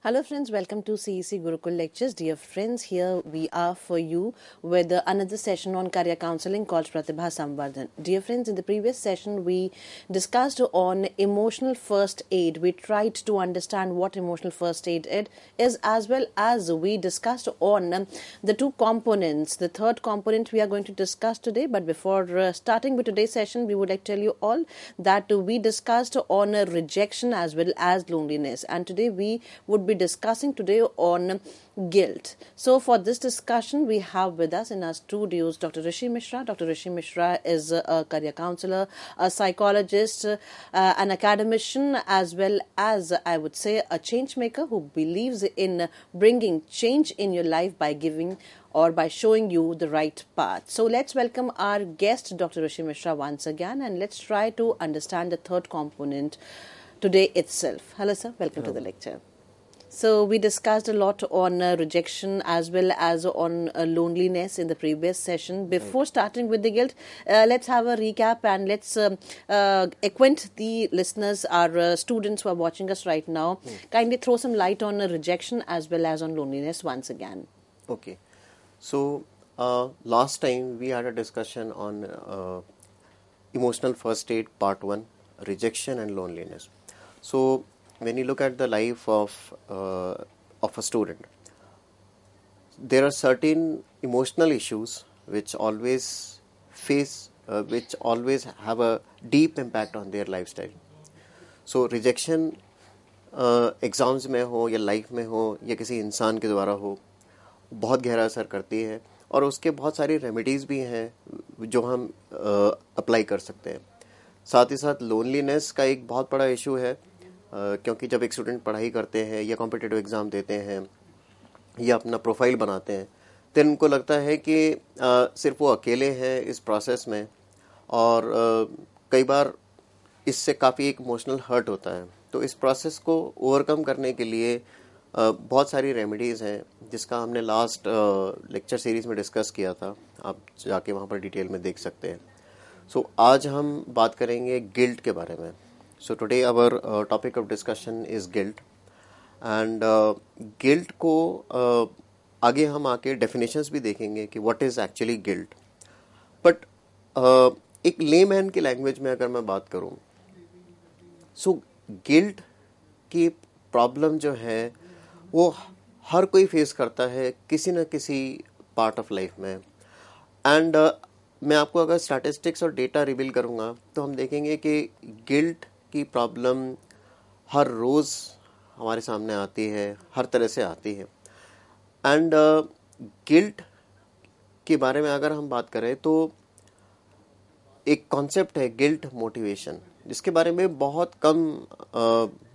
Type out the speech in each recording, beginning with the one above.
Hello, friends. Welcome to CEC Gurukul Lectures. Dear friends, here we are for you with another session on career counseling called Pratibha Samvardhan. Dear friends, in the previous session, we discussed on emotional first aid. We tried to understand what emotional first aid is, as well as we discussed on the two components. The third component we are going to discuss today. But before starting with today's session, we would like to tell you all that we discussed on rejection as well as loneliness. And today we would be discussing today on guilt. So for this discussion, we have with us in our studios Dr. Rishi Mishra. Dr. Rishi Mishra is a career counselor, a psychologist, an academician, as well as, I would say, a change maker who believes in bringing change in your life by giving or by showing you the right path. So let's welcome our guest, Dr. Rishi Mishra, once again, and let's try to understand the third component today itself. Hello, sir. Welcome to the lecture. So we discussed a lot on rejection as well as on loneliness in the previous session. Before starting with the guilt, let's have a recap and let's acquaint the listeners, our students who are watching us right now. Kindly throw some light on rejection as well as on loneliness once again. Okay. So last time we had a discussion on emotional first aid part 1, rejection and loneliness. So when you look at the life of a student, there are certain emotional issues which always which always have a deep impact on their lifestyle. So rejection exams में हो या life में हो या किसी इंसान के द्वारा हो, बहुत गहरा असर करती है और उसके बहुत सारी रेमेडीज़ भी हैं जो हम अप्लाई कर सकते हैं. साथ ही साथ लोनलीनेस का एक बहुत बड़ा इशू है, क्योंकि जब एक स्टूडेंट पढ़ाई करते हैं या कॉम्पिटिटिव एग्ज़ाम देते हैं या अपना प्रोफाइल बनाते हैं, तो उनको लगता है कि सिर्फ वो अकेले हैं इस प्रोसेस में और कई बार इससे काफ़ी एक इमोशनल हर्ट होता है. तो इस प्रोसेस को ओवरकम करने के लिए बहुत सारी रेमेडीज़ हैं जिसका हमने लास्ट लेक्चर सीरीज़ में डिस्कस किया था. आप जाके वहाँ पर डिटेल में देख सकते हैं. सो आज हम बात करेंगे गिल्ट के बारे में. So today our topic of discussion is guilt and guilt को आगे हम आके डेफिनेशंस भी देखेंगे कि what is actually guilt. But एक लेमैन की लैंग्वेज में अगर मैं बात करूँ, सो गिल्ट की प्रॉब्लम जो है वो हर कोई फेस करता है किसी न किसी पार्ट ऑफ लाइफ में. एंड मैं आपको अगर स्टैटिस्टिक्स और डेटा रिवील करूँगा तो हम देखेंगे कि गिल्ट की प्रॉब्लम हर रोज़ हमारे सामने आती है, हर तरह से आती है. एंड गिल्ट के बारे में अगर हम बात करें तो एक कॉन्सेप्ट है गिल्ट मोटिवेशन, जिसके बारे में बहुत कम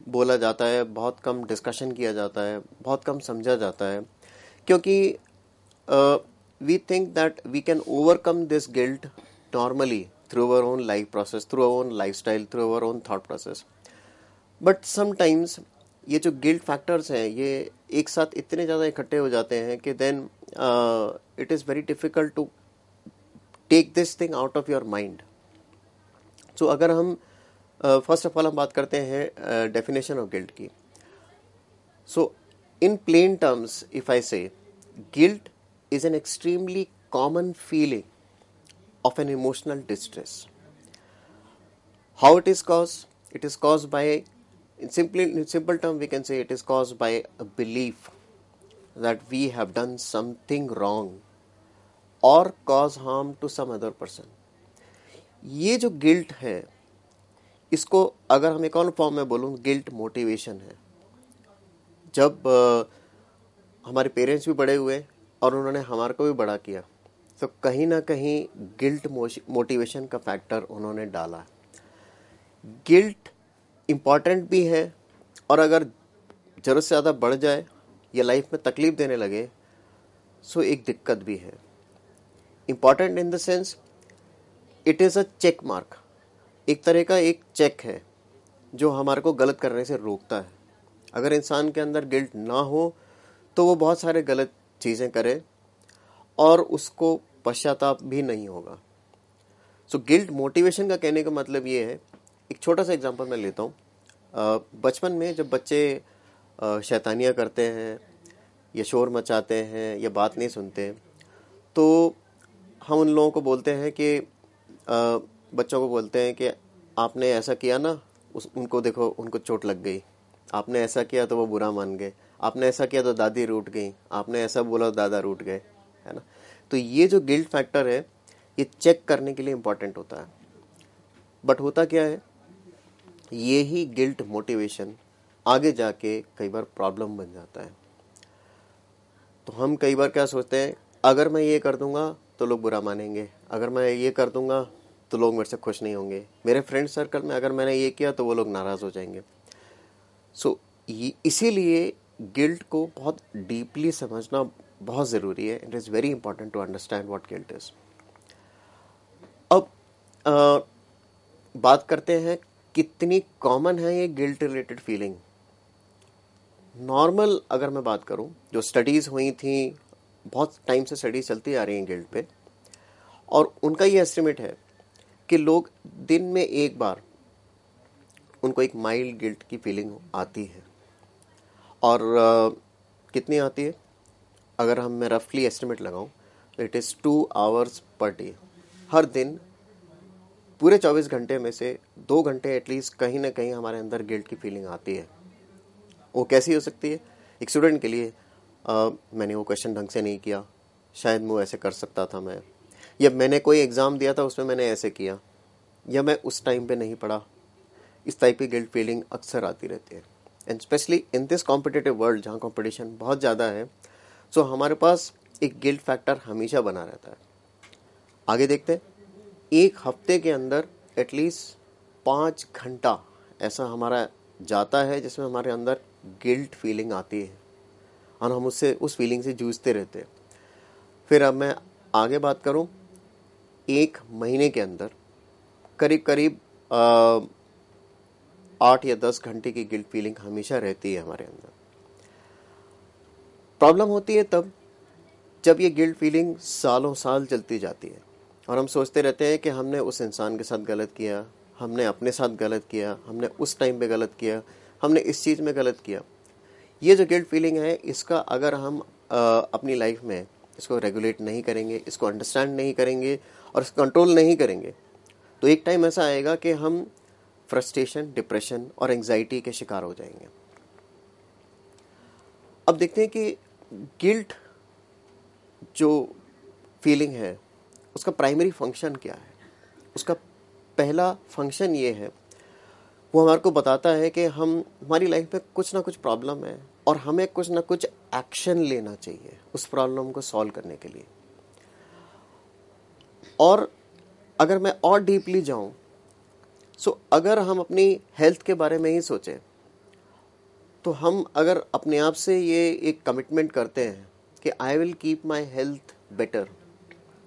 बोला जाता है, बहुत कम डिस्कशन किया जाता है, बहुत कम समझा जाता है, क्योंकि we think that we can overcome this guilt normally through our own life process, through our own lifestyle, through our own thought process. But sometimes ये जो गिल्ट फैक्टर्स हैं ये एक साथ इतने ज़्यादा इकट्ठे हो जाते हैं कि then it is very difficult to take this thing out of your mind. So अगर हम फर्स्ट ऑफ ऑल हम बात करते हैं डेफिनेशन ऑफ गिल्ट की. सो इन प्लेन टर्म्स इफ आई से, guilt is an extremely common feeling of an emotional distress. How it is caused? It is caused by, in simple term, we can say it is caused by a belief that we have done something wrong or cause harm to some other person. ये जो guilt है, इसको अगर हम एक और form में बोलूँ, गिल्ट मोटिवेशन है. जब हमारे पेरेंट्स भी बड़े हुए और उन्होंने हमारे को भी बड़ा किया, तो कहीं ना कहीं गिल्ट मोटिवेशन का फैक्टर उन्होंने डाला. गिल्ट इम्पॉर्टेंट भी है और अगर ज़रूरत से ज़्यादा बढ़ जाए या लाइफ में तकलीफ देने लगे, सो एक दिक्कत भी है. Important in the sense it is a check mark, एक तरह का एक चेक है जो हमारे को गलत करने से रोकता है. अगर इंसान के अंदर गिल्ट ना हो तो वो बहुत सारे गलत चीज़ें करे और उसको पश्चाताप भी नहीं होगा. सो गिल्ट मोटिवेशन का कहने का मतलब ये है, एक छोटा सा एग्जांपल मैं लेता हूँ. बचपन में जब बच्चे शैतानियाँ करते हैं या शोर मचाते हैं या बात नहीं सुनते, तो हम उन लोगों को बोलते हैं कि बच्चों को बोलते हैं कि आपने ऐसा किया ना, उनको देखो, उनको चोट लग गई, आपने ऐसा किया तो वो बुरा मान गए, आपने ऐसा किया तो दादी रूठ गई, आपने ऐसा बोला तो दादा रूठ गए, है ना। तो ये जो गिल्ट फैक्टर है, ये चेक करने के लिए इम्पोर्टेंट होता है। बट होता क्या है, ये ही गिल्ट मोटिवेशन आगे जाके कई बार प्रॉब्लम बन जाता है। तो हम कई बार क्या सोचते हैं, अगर मैं ये कर दूंगा तो लोग बुरा मानेंगे, अगर मैं ये कर दूंगा तो लोग मेरे से खुश नहीं होंगे, मेरे फ्रेंड सर्कल में अगर मैंने ये किया तो वो लोग नाराज़ हो जाएंगे। सो इसीलिए गिल्ट को बहुत डीपली समझना बहुत ज़रूरी है। It is very important to understand what guilt is. अब बात करते हैं कितनी कॉमन है ये गिल्ट रिलेटेड फीलिंग। नॉर्मल अगर मैं बात करूं, जो स्टडीज़ हुई थी, बहुत टाइम से स्टडीज चलती आ रही हैं गिल्ट पे, और उनका ये एस्टिमेट है कि लोग दिन में एक बार उनको एक माइल्ड गिल्ट की फीलिंग आती है। और कितनी आती है, अगर मैं रफली एस्टिमेट लगाऊं तो it is 2 hours per day. हर दिन पूरे 24 घंटे में से 2 घंटे एटलीस्ट कहीं ना कहीं हमारे अंदर गिल्ट की फीलिंग आती है। वो कैसी हो सकती है, एक स्टूडेंट के लिए मैंने वो क्वेश्चन ढंग से नहीं किया, शायद वो ऐसे कर सकता था मैं, या मैंने कोई एग्ज़ाम दिया था उसमें मैंने ऐसे किया, या मैं उस टाइम पे नहीं पढ़ा। इस टाइप की गिल्ट फीलिंग अक्सर आती रहती है। And specially in this competitive world जहाँ कॉम्पिटिशन बहुत ज़्यादा है, सो हमारे पास एक गिल्ट फैक्टर हमेशा बना रहता है। आगे देखते हैं, एक हफ्ते के अंदर एटलीस्ट 5 घंटा ऐसा हमारा जाता है जिसमें हमारे अंदर गिल्ट फीलिंग आती है और हम उस फीलिंग से जूझते रहते हैं। फिर अब मैं आगे बात करूं, एक महीने के अंदर करीब करीब 8 या 10 घंटे की गिल्ट फीलिंग हमेशा रहती है हमारे अंदर। प्रॉब्लम होती है तब जब ये गिल्ट फीलिंग सालों साल चलती जाती है और हम सोचते रहते हैं कि हमने उस इंसान के साथ गलत किया, हमने अपने साथ गलत किया, हमने उस टाइम पे गलत किया, हमने इस चीज़ में गलत किया। ये जो गिल्ट फीलिंग है, इसका अगर हम अपनी लाइफ में इसको रेगुलेट नहीं करेंगे, इसको अंडरस्टैंड नहीं करेंगे और इसको कंट्रोल नहीं करेंगे, तो एक टाइम ऐसा आएगा कि हम फ्रस्ट्रेशन, डिप्रेशन और एंजाइटी के शिकार हो जाएंगे। अब देखते हैं कि गिल्ट जो फीलिंग है उसका प्राइमरी फंक्शन क्या है। उसका पहला फंक्शन ये है, वो हमारे को बताता है कि हमारी लाइफ में कुछ ना कुछ प्रॉब्लम है और हमें कुछ ना कुछ एक्शन लेना चाहिए उस प्रॉब्लम को सॉल्व करने के लिए। और अगर मैं और डीपली जाऊं, सो अगर हम अपनी हेल्थ के बारे में ही सोचें, तो हम अगर अपने आप से ये एक कमिटमेंट करते हैं कि I will keep my health better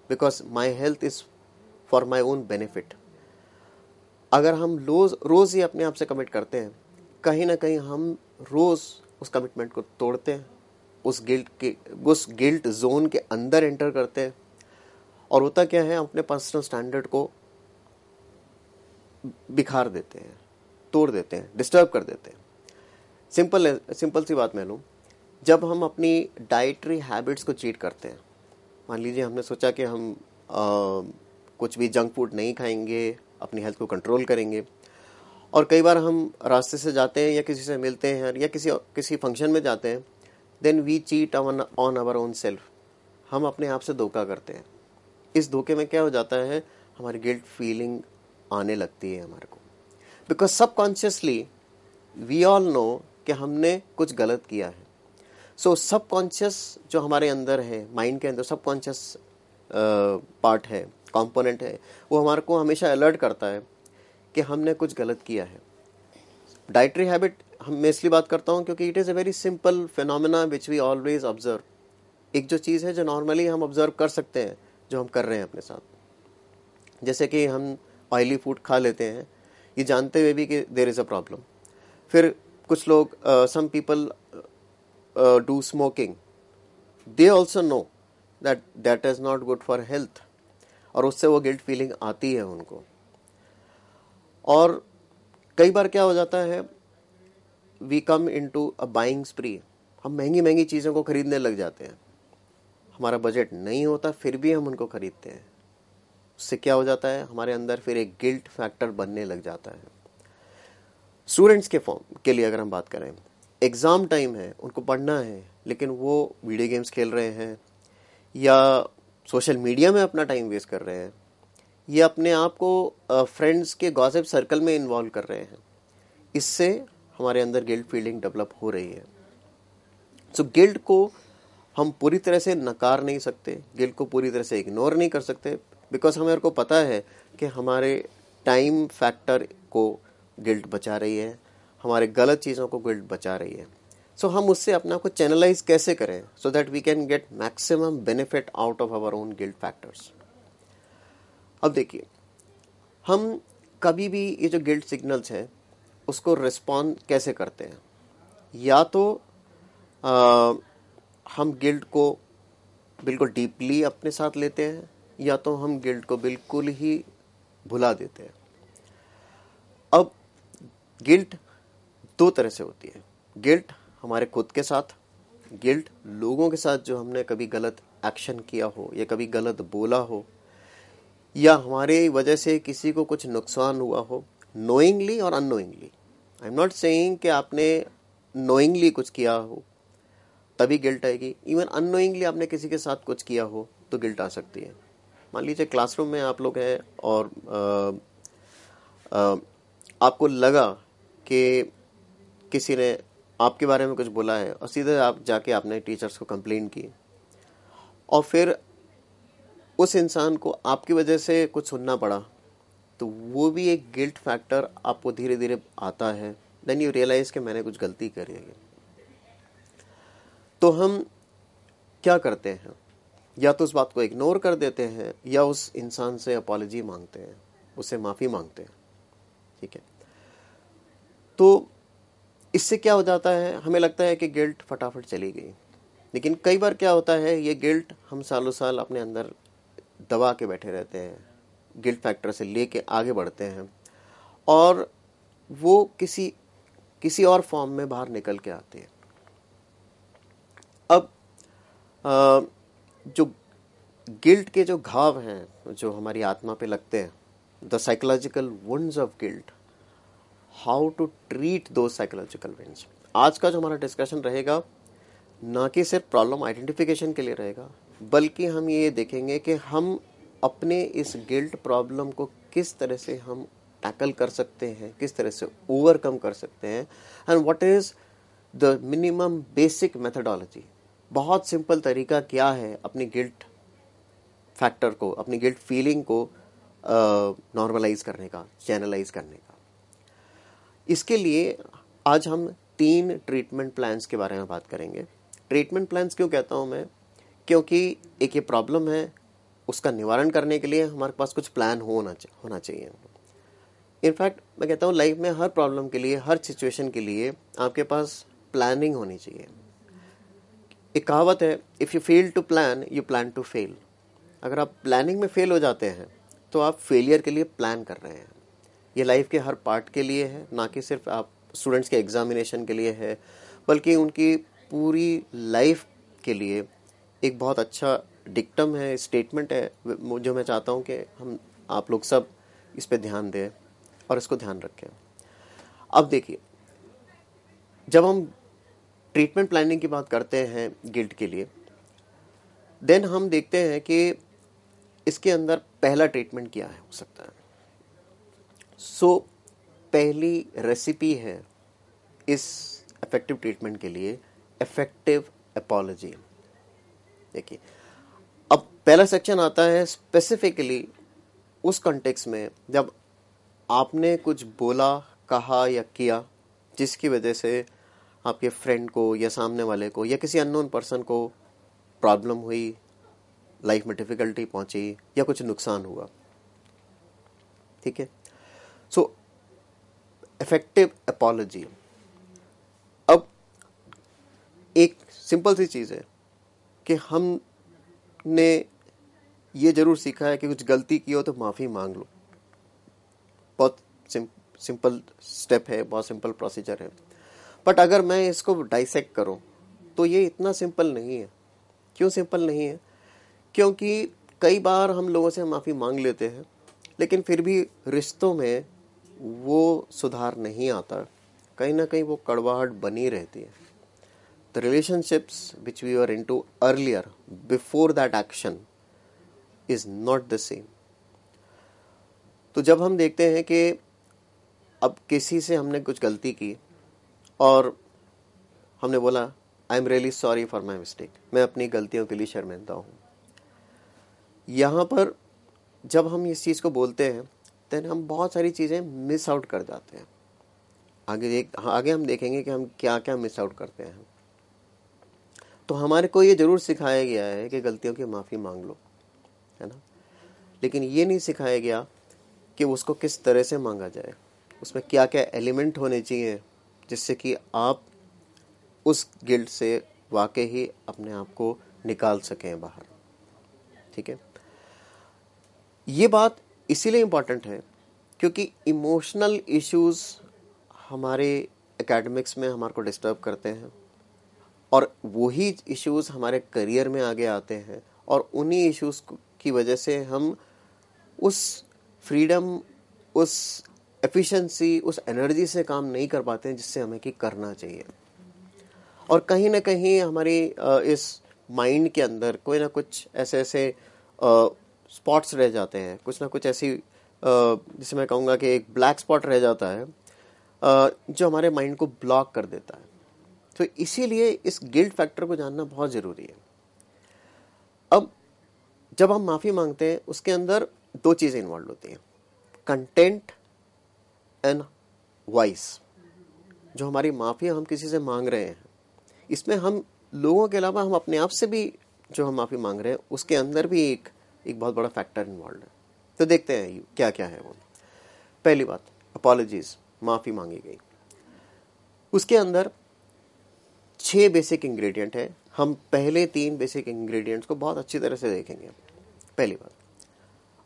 because my health is for my own benefit, अगर हम रोज़ ही अपने आप से कमिट करते हैं, कहीं ना कहीं हम रोज़ उस कमिटमेंट को तोड़ते हैं, उस गिल्ट जोन के अंदर एंटर करते हैं। और होता क्या है, अपने पर्सनल स्टैंडर्ड को बिखार देते हैं, तोड़ देते हैं, डिस्टर्ब कर देते हैं। सिंपल सी बात मैं लूँ, जब हम अपनी डाइटरी हैबिट्स को चीट करते हैं, मान लीजिए हमने सोचा कि हम कुछ भी जंक फूड नहीं खाएंगे, अपनी हेल्थ को कंट्रोल करेंगे, और कई बार हम रास्ते से जाते हैं या किसी से मिलते हैं या किसी फंक्शन में जाते हैं, then we cheat on our own self, हम अपने आप से धोखा करते हैं। इस धोखे में क्या हो जाता है, हमारी गिल्ट फीलिंग आने लगती है हमारे को, because subconsciously we all know कि हमने कुछ गलत किया है। सो सबकॉन्शियस जो हमारे अंदर है, माइंड के अंदर सबकॉन्शियस पार्ट है, कंपोनेंट है, वो हमारे को हमेशा अलर्ट करता है कि हमने कुछ गलत किया है। डाइटरी हैबिट मैं इसलिए बात करता हूँ क्योंकि it is a very simple phenomena which we always observe. एक जो चीज़ है जो नॉर्मली हम ऑब्जर्व कर सकते हैं, जो हम कर रहे हैं अपने साथ, जैसे कि हम ऑयली फूड खा लेते हैं ये जानते हुए भी कि देयर इज़ अ प्रॉब्लम। फिर कुछ लोग, some people do smoking, they also know that is not good for health, और उससे वो गिल्ट फीलिंग आती है उनको। और कई बार क्या हो जाता है, we come into a buying spree, हम महंगी महंगी चीज़ों को खरीदने लग जाते हैं, हमारा बजट नहीं होता फिर भी हम उनको खरीदते हैं। उससे क्या हो जाता है, हमारे अंदर फिर एक गिल्ट फैक्टर बनने लग जाता है। स्टूडेंट्स के फॉर्म के लिए अगर हम बात करें, एग्ज़ाम टाइम है, उनको पढ़ना है, लेकिन वो वीडियो गेम्स खेल रहे हैं या सोशल मीडिया में अपना टाइम वेस्ट कर रहे हैं या अपने आप को फ्रेंड्स के गॉसिप सर्कल में इन्वॉल्व कर रहे हैं, इससे हमारे अंदर गिल्ट फीलिंग डेवलप हो रही है। सो गिल्ट को हम पूरी तरह से नकार नहीं सकते, गिल्ट को पूरी तरह से इग्नोर नहीं कर सकते, बिकॉज हमें को पता है कि हमारे टाइम फैक्टर को गिल्ट बचा रही है, हमारे गलत चीज़ों को गिल्ट बचा रही है। सो हम उससे अपने आप को चैनलाइज कैसे करें so that we can get maximum benefit out of our own guilt factors. अब देखिए, हम कभी भी ये जो गिल्ट सिग्नल्स है उसको रिस्पॉन्ड कैसे करते हैं। या तो हम गिल्ट को बिल्कुल डीपली अपने साथ लेते हैं या तो हम गिल्ट को बिल्कुल ही भुला देते हैं। अब गिल्ट दो तरह से होती है, गिल्ट हमारे खुद के साथ, गिल्ट लोगों के साथ जो हमने कभी गलत एक्शन किया हो या कभी गलत बोला हो या हमारे वजह से किसी को कुछ नुकसान हुआ हो, नोइंगली और unknowingly. I am not saying कि आपने नोइंगली कुछ किया हो तभी गिल्ट आएगी, इवन अननोइंगली आपने किसी के साथ कुछ किया हो तो गिल्ट आ सकती है। मान लीजिए क्लासरूम में आप लोग हैं और आपको लगा कि किसी ने आपके बारे में कुछ बोला है और सीधे आप जाके आपने टीचर्स को कंप्लेन की और फिर उस इंसान को आपकी वजह से कुछ सुनना पड़ा, तो वो भी एक गिल्ट फैक्टर आपको धीरे धीरे आता है। देन यू रियलाइज कि मैंने कुछ गलती करी है। तो हम क्या करते हैं, या तो उस बात को इग्नोर कर देते हैं या उस इंसान से अपॉलॉजी मांगते हैं, उससे माफ़ी मांगते हैं। ठीक है, तो इससे क्या हो जाता है, हमें लगता है कि गिल्ट फटाफट चली गई, लेकिन कई बार क्या होता है, ये गिल्ट हम सालों साल अपने अंदर दबा के बैठे रहते हैं, गिल्ट फैक्टर से लेके आगे बढ़ते हैं और वो किसी और फॉर्म में बाहर निकल के आते हैं। अब जो गिल्ट के जो घाव हैं जो हमारी आत्मा पे लगते हैं, the psychological wounds of guilt, how to treat those psychological wounds. आज का जो हमारा डिस्कशन रहेगा ना कि सिर्फ प्रॉब्लम आइडेंटिफिकेशन के लिए रहेगा, बल्कि हम ये देखेंगे कि हम अपने इस गिल्ट प्रॉब्लम को किस तरह से हम टैकल कर सकते हैं, किस तरह से ओवरकम कर सकते हैं, and what is the minimum basic methodology. बहुत सिंपल तरीका क्या है अपनी गिल्ट फैक्टर को, अपनी गिल्ट फीलिंग को नॉर्मलाइज करने का, चैनलाइज करने का। इसके लिए आज हम 3 ट्रीटमेंट प्लान्स के बारे में बात करेंगे। ट्रीटमेंट प्लान्स क्यों कहता हूं मैं, क्योंकि एक ये प्रॉब्लम है, उसका निवारण करने के लिए हमारे पास कुछ प्लान होना चाहिए। इनफैक्ट मैं कहता हूँ लाइफ में हर प्रॉब्लम के लिए, हर सिचुएशन के लिए आपके पास प्लानिंग होनी चाहिए। एक कहावत है, if you fail to plan you plan to fail. अगर आप प्लानिंग में फेल हो जाते हैं तो आप फेलियर के लिए प्लान कर रहे हैं। ये लाइफ के हर पार्ट के लिए है, ना कि सिर्फ आप स्टूडेंट्स के एग्जामिनेशन के लिए है, बल्कि उनकी पूरी लाइफ के लिए एक बहुत अच्छा डिक्टम है, स्टेटमेंट है, जो मैं चाहता हूँ कि हम आप लोग सब इस पे ध्यान दें और इसको ध्यान रखें। अब देखिए, जब हम ट्रीटमेंट प्लानिंग की बात करते हैं गिल्ट के लिए, देन हम देखते हैं कि इसके अंदर पहला ट्रीटमेंट क्या है हो सकता है। सो पहली रेसिपी है इस इफेक्टिव ट्रीटमेंट के लिए, इफेक्टिव अपॉलॉजी। देखिए, अब पहला सेक्शन आता है स्पेसिफिकली उस कॉन्टेक्स्ट में जब आपने कुछ बोला, कहा या किया जिसकी वजह से आपके फ्रेंड को या सामने वाले को या किसी अननोन पर्सन को प्रॉब्लम हुई, लाइफ में डिफिकल्टी पहुंची या कुछ नुकसान हुआ। ठीक है, सो इफेक्टिव अपॉलॉजी। अब एक सिंपल सी चीज़ है कि हमने ये जरूर सीखा है कि कुछ गलती की हो तो माफ़ी मांग लो। बहुत सिंपल स्टेप है, बहुत सिंपल प्रोसीजर है, बट अगर मैं इसको डाइसेक्ट करूं तो ये इतना सिंपल नहीं है। क्यों सिंपल नहीं है? क्योंकि कई बार हम लोगों से माफ़ी मांग लेते हैं लेकिन फिर भी रिश्तों में वो सुधार नहीं आता, कहीं ना कहीं वो कड़वाहट बनी रहती है। The relationships which we are into earlier before that action is not the same. तो जब हम देखते हैं कि अब किसी से हमने कुछ गलती की और हमने बोला आई am really sorry for my mistake, मैं अपनी गलतियों के लिए शर्मिंदा हूँ, यहाँ पर जब हम इस चीज़ को बोलते हैं देन हम बहुत सारी चीज़ें मिस आउट कर जाते हैं। आगे हम देखेंगे कि हम क्या क्या मिस आउट करते हैं। तो हमारे को ये ज़रूर सिखाया गया है कि गलतियों की माफ़ी मांग लो, है ना, लेकिन ये नहीं सिखाया गया कि उसको किस तरह से मांगा जाए, उसमें क्या क्या एलिमेंट होने चाहिए जिससे कि आप उस गिल्ट से वाकई ही अपने आप को निकाल सकें बाहर। ठीक है, ये बात इसीलिए इम्पॉर्टेंट है क्योंकि इमोशनल इश्यूज हमारे एकेडमिक्स में हमारे को डिस्टर्ब करते हैं और वही इश्यूज हमारे करियर में आगे आते हैं और उन्हीं इश्यूज की वजह से हम उस फ्रीडम, उस एफिशिएंसी, उस एनर्जी से काम नहीं कर पाते हैं जिससे हमें कि करना चाहिए। और कहीं ना कहीं हमारी इस माइंड के अंदर कोई ना कुछ ऐसे स्पॉट्स रह जाते हैं, कुछ ना कुछ ऐसी जिसे मैं कहूँगा कि एक ब्लैक स्पॉट रह जाता है जो हमारे माइंड को ब्लॉक कर देता है। तो इसीलिए इस गिल्ट फैक्टर को जानना बहुत ज़रूरी है। अब जब हम माफ़ी मांगते हैं उसके अंदर दो चीज़ें इन्वॉल्व होती हैं, कंटेंट एंड वॉइस। जो हमारी माफ़ी हम किसी से मांग रहे हैं, इसमें हम लोगों के अलावा हम अपने आप से भी जो हम माफ़ी मांग रहे हैं उसके अंदर भी एक बहुत बड़ा फैक्टर इन्वॉल्व है। तो देखते हैं क्या क्या है वो। पहली बात, अपॉलॉजीज, माफ़ी मांगी गई। उसके अंदर 6 बेसिक इंग्रेडिएंट है। हम पहले 3 बेसिक इंग्रेडिएंट्स को बहुत अच्छी तरह से देखेंगे। पहली बात,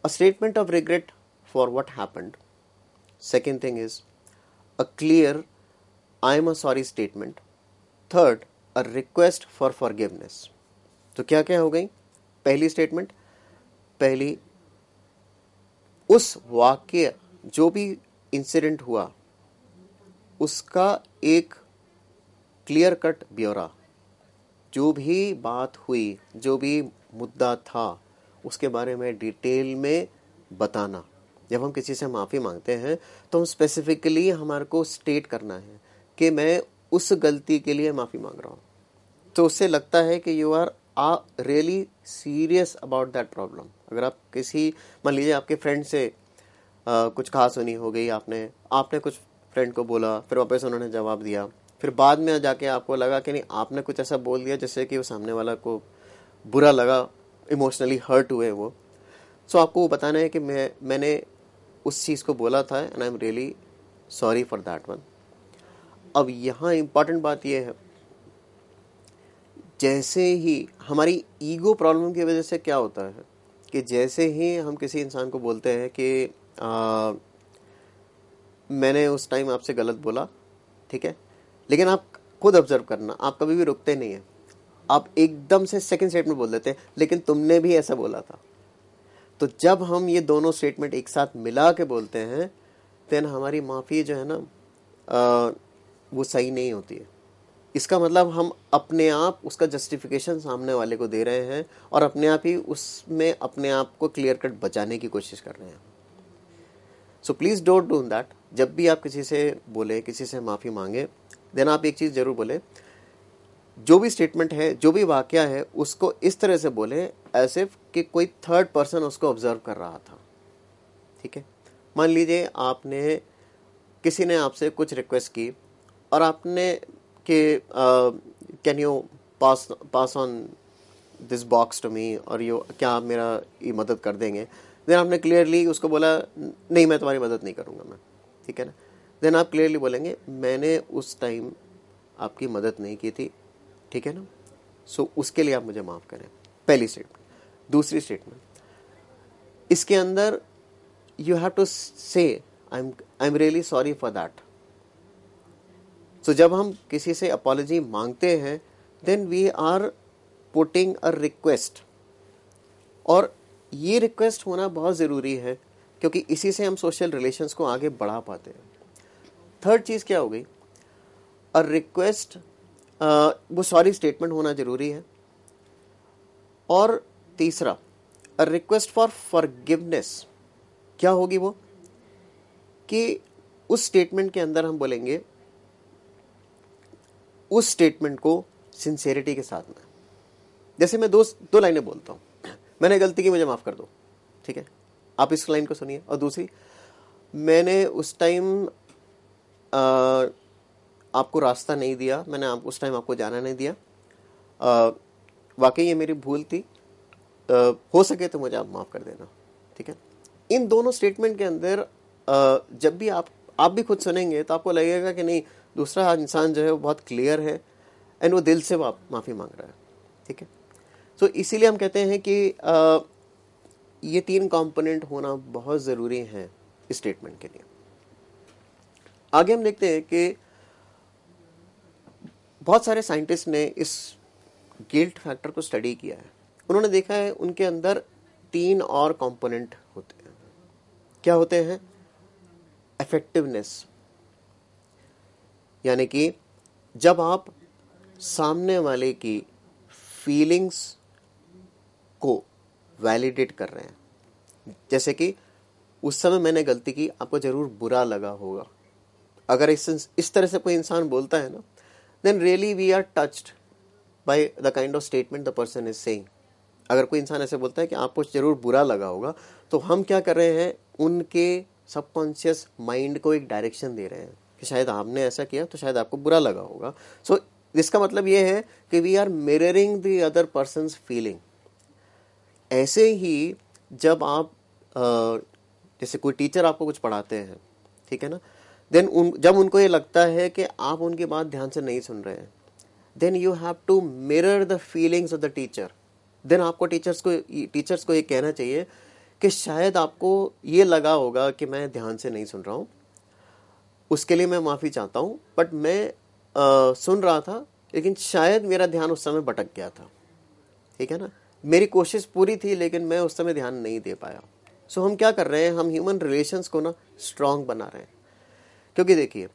a statement of regret for what happened. Second thing is a clear I am a sorry statement. Third, a request for forgiveness. तो क्या क्या हो गई? पहली स्टेटमेंट, पहली उस वाक्य जो भी इंसिडेंट हुआ उसका एक क्लियर कट ब्यौरा, जो भी बात हुई, जो भी मुद्दा था उसके बारे में डिटेल में बताना। जब हम किसी से माफ़ी मांगते हैं तो हम स्पेसिफिकली हमारे को स्टेट करना है कि मैं उस गलती के लिए माफ़ी मांग रहा हूँ। तो उससे लगता है कि you are really serious about that problem. अगर आप किसी, मान लीजिए आपके फ्रेंड से कुछ कहासुनी हो गई, आपने कुछ फ्रेंड को बोला, फिर वापस उन्होंने जवाब दिया, फिर बाद में जाके आपको लगा कि नहीं आपने कुछ ऐसा बोल दिया जिससे कि वो सामने वाला को बुरा लगा, इमोशनली हर्ट हुए वो। सो आपको वो बताना है कि मैंने उस चीज़ को बोला था and I am really sorry for that one. अब यहाँ इम्पॉर्टेंट बात यह है, जैसे ही हमारी ईगो प्रॉब्लम की वजह से क्या होता है कि जैसे ही हम किसी इंसान को बोलते हैं कि मैंने उस टाइम आपसे गलत बोला, ठीक है, लेकिन आप खुद ऑब्जर्व करना, आप कभी भी रुकते नहीं हैं, आप एकदम से सेकंड स्टेटमेंट बोल देते हैं लेकिन तुमने भी ऐसा बोला था। तो जब हम ये दोनों स्टेटमेंट एक साथ मिला के बोलते हैं देन हमारी माफ़ी जो है ना वो सही नहीं होती है। इसका मतलब हम अपने आप उसका जस्टिफिकेशन सामने वाले को दे रहे हैं और अपने आप ही उसमें अपने आप को क्लियर कट बचाने की कोशिश कर रहे हैं। So please don't do that. जब भी आप किसी से बोले, किसी से माफ़ी मांगे, देन आप एक चीज़ ज़रूर बोले, जो भी स्टेटमेंट है, जो भी वाकया है, उसको इस तरह से बोले एज इफ कि कोई थर्ड पर्सन उसको ऑब्जर्व कर रहा था। ठीक है, मान लीजिए किसी ने आपसे कुछ रिक्वेस्ट की और आपने कि can you pass on this box to me, और क्या आप मेरा ये मदद कर देंगे। देन आपने क्लियरली उसको बोला नहीं, मैं तुम्हारी मदद नहीं करूँगा मैं, ठीक है ना। देन आप क्लियरली बोलेंगे मैंने उस टाइम आपकी मदद नहीं की थी, ठीक है ना, सो उसके लिए आप मुझे माफ़ करें। पहली स्टेटमेंट। दूसरी स्टेटमेंट, इसके अंदर you have to say I am really sorry for that. So जब हम किसी से अपॉलजी मांगते हैं then we are putting a request, और ये रिक्वेस्ट होना बहुत ज़रूरी है क्योंकि इसी से हम सोशल रिलेशंस को आगे बढ़ा पाते हैं। थर्ड चीज़ क्या हो गई, अ रिक्वेस्ट, वो सॉरी स्टेटमेंट होना ज़रूरी है। और तीसरा, अ रिक्वेस्ट फॉर फॉरगिवनेस। क्या होगी वो, कि उस स्टेटमेंट के अंदर हम बोलेंगे उस स्टेटमेंट को सिंसेरिटी के साथ में। जैसे मैं दो लाइनें बोलता हूँ, मैंने गलती की, मुझे माफ़ कर दो, ठीक है, आप इस लाइन को सुनिए। और दूसरी, मैंने उस टाइम आपको रास्ता नहीं दिया, मैंने उस टाइम आपको जाना नहीं दिया, वाकई ये मेरी भूल थी, हो सके तो मुझे आप माफ़ कर देना, ठीक है। इन दोनों स्टेटमेंट के अंदर जब भी आप भी खुद सुनेंगे तो आपको लगेगा कि नहीं, दूसरा इंसान जो है वो बहुत क्लियर है एंड वो दिल से माफ़ी मांग रहा है, ठीक है। सो इसीलिए हम कहते हैं कि ये 3 कंपोनेंट होना बहुत ज़रूरी है इस स्टेटमेंट के लिए। आगे हम देखते हैं कि बहुत सारे साइंटिस्ट ने इस गिल्ट फैक्टर को स्टडी किया है। उन्होंने देखा है उनके अंदर 3 और कंपोनेंट होते हैं। क्या होते हैं, इफेक्टिवनेस, यानी कि जब आप सामने वाले की फीलिंग्स को वैलिडेट कर रहे हैं। जैसे कि उस समय मैंने गलती की, आपको जरूर बुरा लगा होगा। अगर इस तरह से कोई इंसान बोलता है ना, then really we are touched by the kind of statement the person is saying. अगर कोई इंसान ऐसे बोलता है कि आपको जरूर बुरा लगा होगा, तो हम क्या कर रहे हैं, उनके सबकॉन्शियस माइंड को एक डायरेक्शन दे रहे हैं कि शायद आपने ऐसा किया तो शायद आपको बुरा लगा होगा। सो इसका मतलब ये है कि we are mirroring the other person's feeling. ऐसे ही जब आप जैसे कोई टीचर आपको कुछ पढ़ाते हैं, ठीक है ना, देन जब उनको ये लगता है कि आप उनकी बात ध्यान से नहीं सुन रहे हैं, then you have to mirror the feelings of the teacher. Then आपको टीचर्स को ये कहना चाहिए कि शायद आपको ये लगा होगा कि मैं ध्यान से नहीं सुन रहा हूँ, उसके लिए मैं माफ़ी चाहता हूँ, बट मैं सुन रहा था लेकिन शायद मेरा ध्यान उस समय भटक गया था, ठीक है ना, मेरी कोशिश पूरी थी लेकिन मैं उस समय ध्यान नहीं दे पाया। सो हम क्या कर रहे हैं, हम ह्यूमन रिलेशंस को ना स्ट्रांग बना रहे हैं। क्योंकि देखिए,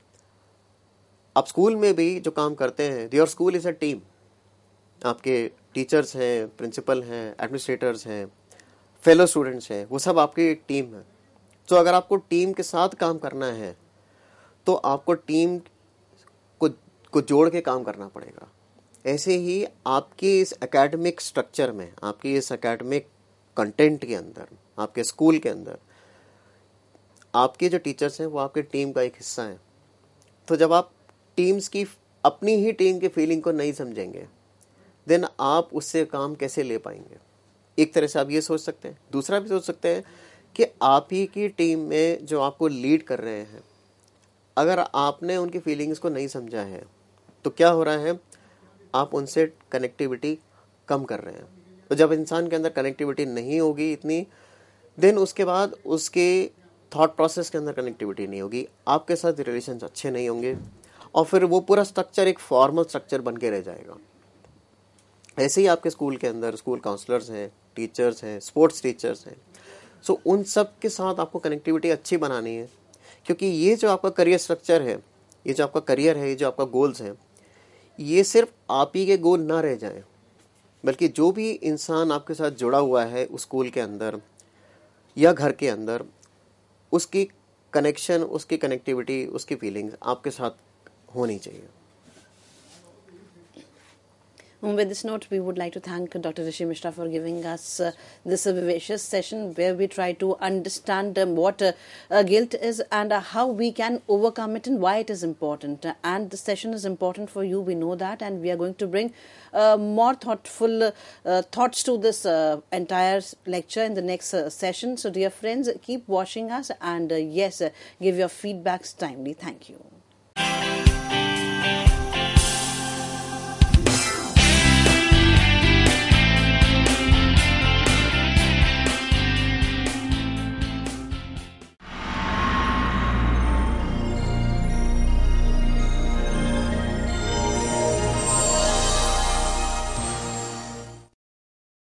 आप स्कूल में भी जो काम करते हैं, your school is a team. आपके टीचर्स हैं, प्रिंसिपल हैं, एडमिनिस्ट्रेटर्स हैं, फेलो स्टूडेंट्स हैं, वो सब आपकी एक टीम है। तो अगर आपको टीम के साथ काम करना है तो आपको टीम को जोड़ के काम करना पड़ेगा। ऐसे ही आपके इस एकेडमिक स्ट्रक्चर में, आपकी इस एकेडमिक कंटेंट के अंदर, आपके स्कूल के अंदर आपके जो टीचर्स हैं वो आपके टीम का एक हिस्सा है। तो जब आप टीम्स की, अपनी ही टीम की फीलिंग को नहीं समझेंगे, देन आप उससे काम कैसे ले पाएंगे। एक तरह से आप ये सोच सकते हैं। दूसरा भी सोच सकते हैं कि आप ही की टीम में जो आपको लीड कर रहे हैं, अगर आपने उनकी फीलिंग्स को नहीं समझा है तो क्या हो रहा है, आप उनसे कनेक्टिविटी कम कर रहे हैं। तो जब इंसान के अंदर कनेक्टिविटी नहीं होगी इतनी, देन उसके बाद उसके थॉट प्रोसेस के अंदर कनेक्टिविटी नहीं होगी, आपके साथ रिलेशंस अच्छे नहीं होंगे, और फिर वो पूरा स्ट्रक्चर एक फॉर्मल स्ट्रक्चर बन के रह जाएगा। ऐसे ही आपके स्कूल के अंदर स्कूल काउंसलर्स हैं, टीचर्स हैं, स्पोर्ट्स टीचर्स हैं। सो उन सब के साथ आपको कनेक्टिविटी अच्छी बनानी है, क्योंकि ये जो आपका करियर स्ट्रक्चर है, ये जो आपका करियर है, ये जो आपका गोल्स हैं, ये सिर्फ आप ही के गोल ना रह जाएं, बल्कि जो भी इंसान आपके साथ जुड़ा हुआ है उस स्कूल के अंदर या घर के अंदर, उसकी कनेक्शन, उसकी कनेक्टिविटी, उसकी फीलिंग्स आपके साथ होनी चाहिए। With this note, we would like to thank Dr. Rishi Mishra for giving us this vivacious session where we try to understand what guilt is and how we can overcome it and why it is important. And the session is important for you, we know that, and we are going to bring more thoughtful thoughts to this entire lecture in the next session. So, dear friends, keep watching us and yes, give your feedbacks timely. Thank you.